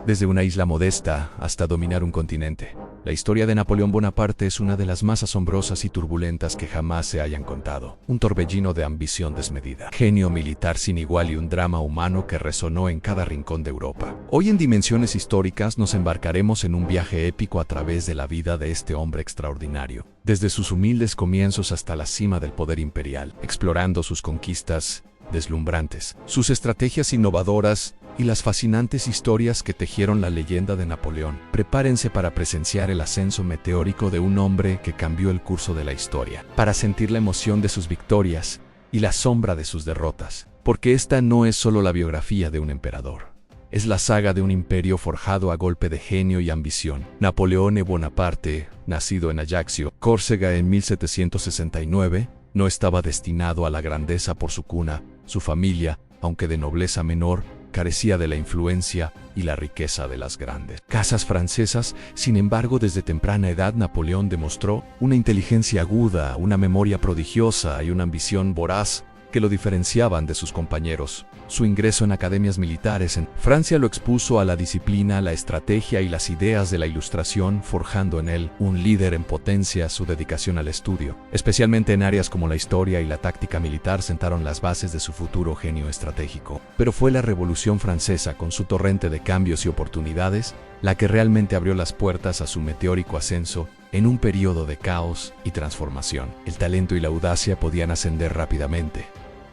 desde una isla modesta hasta dominar un continente. La historia de Napoleón Bonaparte es una de las más asombrosas y turbulentas que jamás se hayan contado. Un torbellino de ambición desmedida, genio militar sin igual y un drama humano que resonó en cada rincón de Europa. Hoy en Dimensiones Históricas nos embarcaremos en un viaje épico a través de la vida de este hombre extraordinario, desde sus humildes comienzos hasta la cima del poder imperial, explorando sus conquistas deslumbrantes, sus estrategias innovadoras y las fascinantes historias que tejieron la leyenda de Napoleón. Prepárense para presenciar el ascenso meteórico de un hombre que cambió el curso de la historia, para sentir la emoción de sus victorias y la sombra de sus derrotas, porque esta no es solo la biografía de un emperador. Es la saga de un imperio forjado a golpe de genio y ambición. Napoleone Bonaparte, nacido en Ajaccio, Córcega en 1769, no estaba destinado a la grandeza por su cuna. Su familia, aunque de nobleza menor, carecía de la influencia y la riqueza de las grandes casas francesas. Sin embargo, desde temprana edad Napoleón demostró una inteligencia aguda, una memoria prodigiosa y una ambición voraz que lo diferenciaban de sus compañeros. Su ingreso en academias militares en Francia lo expuso a la disciplina, la estrategia y las ideas de la Ilustración, forjando en él un líder en potencia. Su dedicación al estudio, especialmente en áreas como la historia y la táctica militar, sentaron las bases de su futuro genio estratégico. Pero fue la Revolución Francesa, con su torrente de cambios y oportunidades, la que realmente abrió las puertas a su meteórico ascenso en un periodo de caos y transformación. El talento y la audacia podían ascender rápidamente,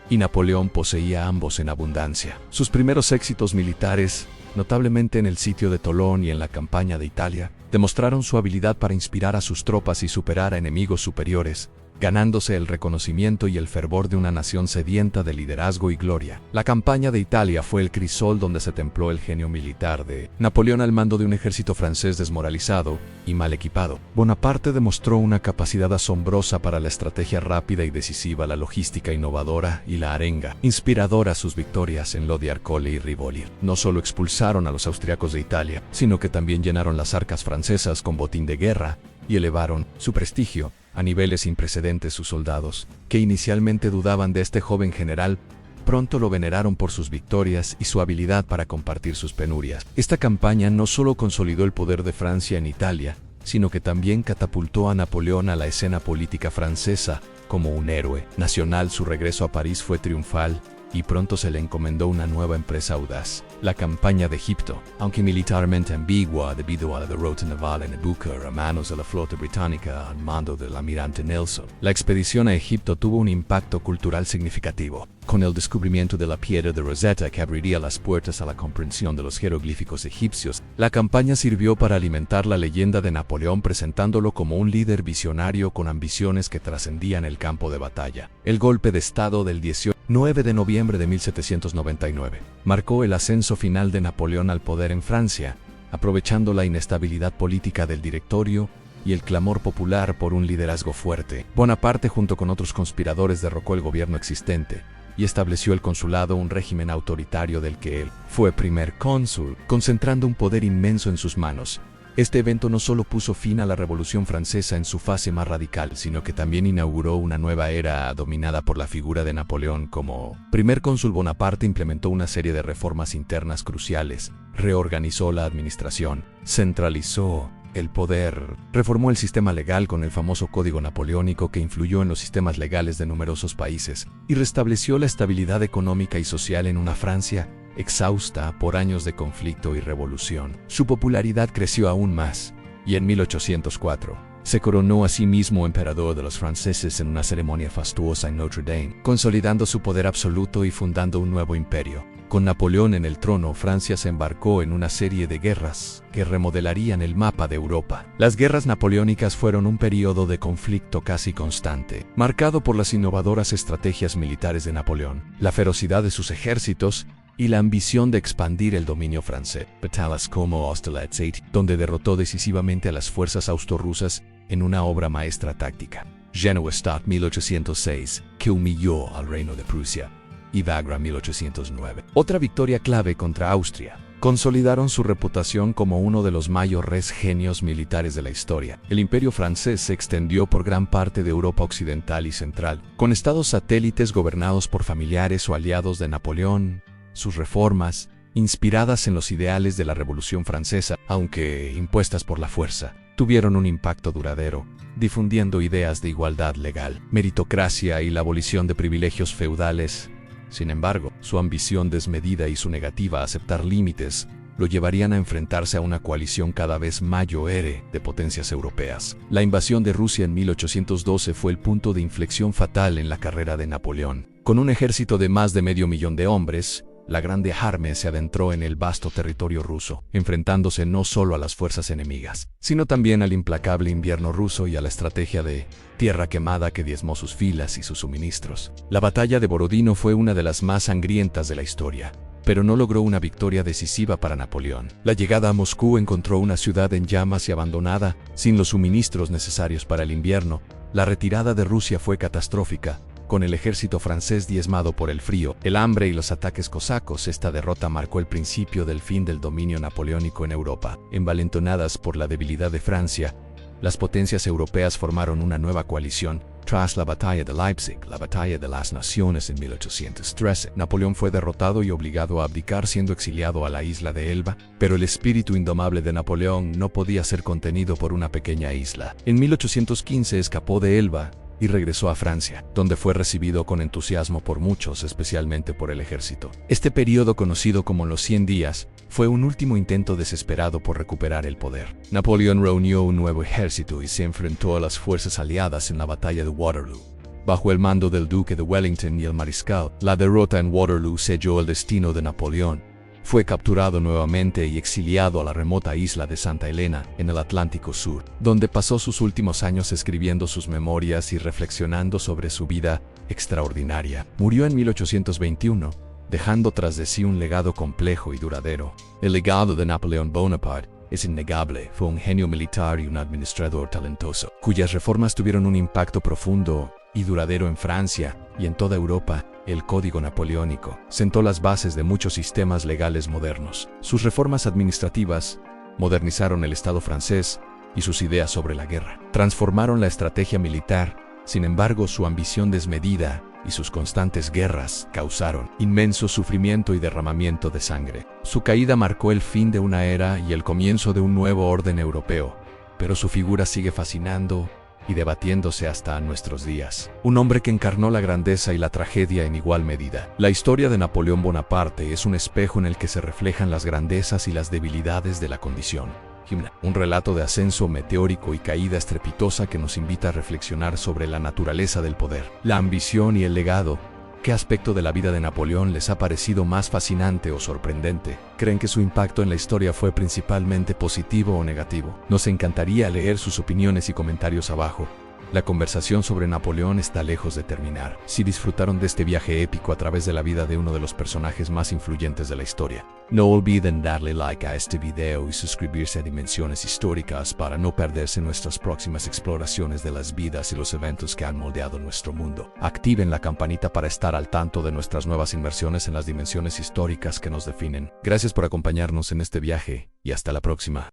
y Napoleón poseía ambos en abundancia. Sus primeros éxitos militares, notablemente en el sitio de Tolón y en la campaña de Italia, demostraron su habilidad para inspirar a sus tropas y superar a enemigos superiores, ganándose el reconocimiento y el fervor de una nación sedienta de liderazgo y gloria. La campaña de Italia fue el crisol donde se templó el genio militar de Napoleón al mando de un ejército francés desmoralizado y mal equipado. Bonaparte demostró una capacidad asombrosa para la estrategia rápida y decisiva, la logística innovadora y la arenga inspiradora. Sus victorias en Lodi, Arcole y Rivoli no solo expulsaron a los austriacos de Italia, sino que también llenaron las arcas francesas con botín de guerra y elevaron su prestigio a niveles sin precedentes. Sus soldados, que inicialmente dudaban de este joven general, pronto lo veneraron por sus victorias y su habilidad para compartir sus penurias. Esta campaña no solo consolidó el poder de Francia en Italia, sino que también catapultó a Napoleón a la escena política francesa como un héroe nacional. Su regreso a París fue triunfal, y pronto se le encomendó una nueva empresa audaz, la campaña de Egipto. Aunque militarmente ambigua debido a la derrota naval en Ebúcar a manos de la flota británica al mando del almirante Nelson, la expedición a Egipto tuvo un impacto cultural significativo, con el descubrimiento de la piedra de Rosetta que abriría las puertas a la comprensión de los jeroglíficos egipcios. La campaña sirvió para alimentar la leyenda de Napoleón, presentándolo como un líder visionario con ambiciones que trascendían el campo de batalla. El golpe de Estado del 9 de noviembre de 1799 marcó el ascenso final de Napoleón al poder en Francia, aprovechando la inestabilidad política del Directorio y el clamor popular por un liderazgo fuerte. Bonaparte, junto con otros conspiradores, derrocó el gobierno existente y estableció el consulado, un régimen autoritario del que él fue primer cónsul, concentrando un poder inmenso en sus manos. Este evento no solo puso fin a la Revolución Francesa en su fase más radical, sino que también inauguró una nueva era dominada por la figura de Napoleón. Como primer cónsul, Bonaparte implementó una serie de reformas internas cruciales, reorganizó la administración, centralizó el poder, reformó el sistema legal con el famoso Código Napoleónico que influyó en los sistemas legales de numerosos países, y restableció la estabilidad económica y social en una Francia exhausta por años de conflicto y revolución. Su popularidad creció aún más, y en 1804 se coronó a sí mismo emperador de los franceses en una ceremonia fastuosa en Notre Dame, consolidando su poder absoluto y fundando un nuevo imperio. Con Napoleón en el trono, Francia se embarcó en una serie de guerras que remodelarían el mapa de Europa. Las guerras napoleónicas fueron un periodo de conflicto casi constante, marcado por las innovadoras estrategias militares de Napoleón, la ferocidad de sus ejércitos y la ambición de expandir el dominio francés. Batallas como Austerlitz, donde derrotó decisivamente a las fuerzas austrorusas en una obra maestra táctica. Genoa-Stadt 1806, que humilló al reino de Prusia, y Wagram 1809. Otra victoria clave contra Austria. Consolidaron su reputación como uno de los mayores genios militares de la historia. El imperio francés se extendió por gran parte de Europa occidental y central, con estados satélites gobernados por familiares o aliados de Napoleón. Sus reformas inspiradas en los ideales de la Revolución Francesa, aunque impuestas por la fuerza, tuvieron un impacto duradero, difundiendo ideas de igualdad legal, meritocracia y la abolición de privilegios feudales. Sin embargo, su ambición desmedida y su negativa a aceptar límites lo llevarían a enfrentarse a una coalición cada vez mayor de potencias europeas. La invasión de Rusia en 1812 fue el punto de inflexión fatal en la carrera de Napoleón. Con un ejército de más de 500,000 de hombres, la Grande Armée se adentró en el vasto territorio ruso, enfrentándose no solo a las fuerzas enemigas, sino también al implacable invierno ruso y a la estrategia de tierra quemada que diezmó sus filas y sus suministros. La batalla de Borodino fue una de las más sangrientas de la historia, pero no logró una victoria decisiva para Napoleón. La llegada a Moscú encontró una ciudad en llamas y abandonada, sin los suministros necesarios para el invierno. La retirada de Rusia fue catastrófica, con el ejército francés diezmado por el frío, el hambre y los ataques cosacos. Esta derrota marcó el principio del fin del dominio napoleónico en Europa. Envalentonadas por la debilidad de Francia, las potencias europeas formaron una nueva coalición. Tras la batalla de Leipzig, la batalla de las Naciones en 1813, Napoleón fue derrotado y obligado a abdicar, siendo exiliado a la isla de Elba, pero el espíritu indomable de Napoleón no podía ser contenido por una pequeña isla. En 1815 escapó de Elba y regresó a Francia, donde fue recibido con entusiasmo por muchos, especialmente por el ejército. Este periodo, conocido como los 100 días, fue un último intento desesperado por recuperar el poder. Napoleón reunió un nuevo ejército y se enfrentó a las fuerzas aliadas en la batalla de Waterloo. Bajo el mando del duque de Wellington y el mariscal, la derrota en Waterloo selló el destino de Napoleón. Fue capturado nuevamente y exiliado a la remota isla de Santa Elena, en el Atlántico Sur, donde pasó sus últimos años escribiendo sus memorias y reflexionando sobre su vida extraordinaria. Murió en 1821, dejando tras de sí un legado complejo y duradero. El legado de Napoleón Bonaparte es innegable. Fue un genio militar y un administrador talentoso, cuyas reformas tuvieron un impacto profundo y duradero en Francia y en toda Europa. El Código Napoleónico sentó las bases de muchos sistemas legales modernos. Sus reformas administrativas modernizaron el Estado francés y sus ideas sobre la guerra. Transformaron la estrategia militar. Sin embargo, su ambición desmedida y sus constantes guerras causaron inmenso sufrimiento y derramamiento de sangre. Su caída marcó el fin de una era y el comienzo de un nuevo orden europeo, pero su figura sigue fascinando y debatiéndose hasta nuestros días. Un hombre que encarnó la grandeza y la tragedia en igual medida. La historia de Napoleón Bonaparte es un espejo en el que se reflejan las grandezas y las debilidades de la condición humana. Un relato de ascenso meteórico y caída estrepitosa que nos invita a reflexionar sobre la naturaleza del poder, la ambición y el legado. ¿Qué aspecto de la vida de Napoleón les ha parecido más fascinante o sorprendente? ¿Creen que su impacto en la historia fue principalmente positivo o negativo? Nos encantaría leer sus opiniones y comentarios abajo. La conversación sobre Napoleón está lejos de terminar. Si disfrutaron de este viaje épico a través de la vida de uno de los personajes más influyentes de la historia, no olviden darle like a este video y suscribirse a Dimensiones Históricas para no perderse nuestras próximas exploraciones de las vidas y los eventos que han moldeado nuestro mundo. Activen la campanita para estar al tanto de nuestras nuevas inmersiones en las dimensiones históricas que nos definen. Gracias por acompañarnos en este viaje y hasta la próxima.